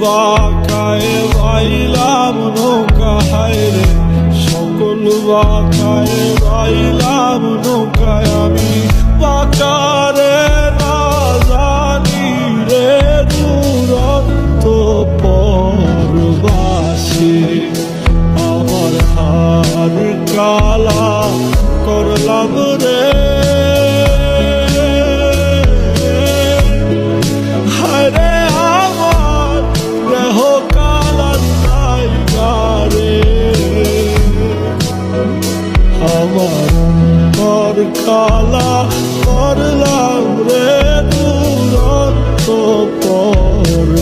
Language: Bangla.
বাঁকায় বাইলাম নৌকা হায়রে, সকল বাঁকায় বাইলাম নৌকায় আমি বাঁকারে না জানি রে দুরন্ত পরবাসী। আমার হার কালা করলাম রে, হায়রে আমার দেহ কালার জায়গারে, আমার পর কালা করলাম রে দুরন্ত পর।